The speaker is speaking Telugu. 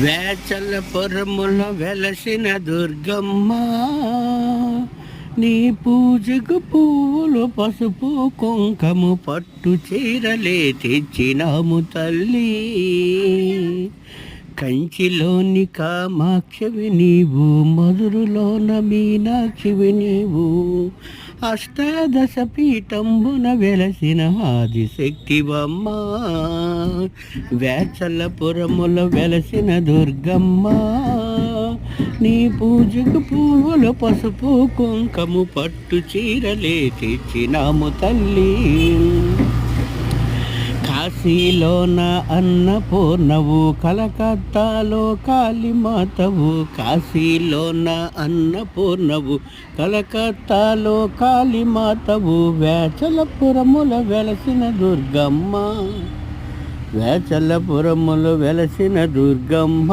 వేచలపురముల వెలసిన దుర్గమ్మ, నీ పూజకు పువ్వులు పసుపు కుంకము పట్టు చీరలే తెచ్చినాము తల్లి. కంచిలోని కామాక్షివి నీవు, మధురలోన మీనాక్షివి నీవు, అష్టాదశ పీఠంబున వెలసిన ఆదిశక్తివమ్మ. వేచలపురముల వెలసిన దుర్గమ్మ, నీ పూజకు పువ్వులు పసుపు కుంకము పట్టు చీరలే తెచ్చినాము తల్లి. కాశీలోన అన్నపూర్ణవు, కలకత్తాలో కాళీమాతవు. కాశీలోన అన్నపూర్ణవు, కలకత్తాలో కాళీమాతవు. వేచలపురముల వెలసిన దుర్గమ్మ, వేచలపురముల వెలసిన దుర్గమ్మ.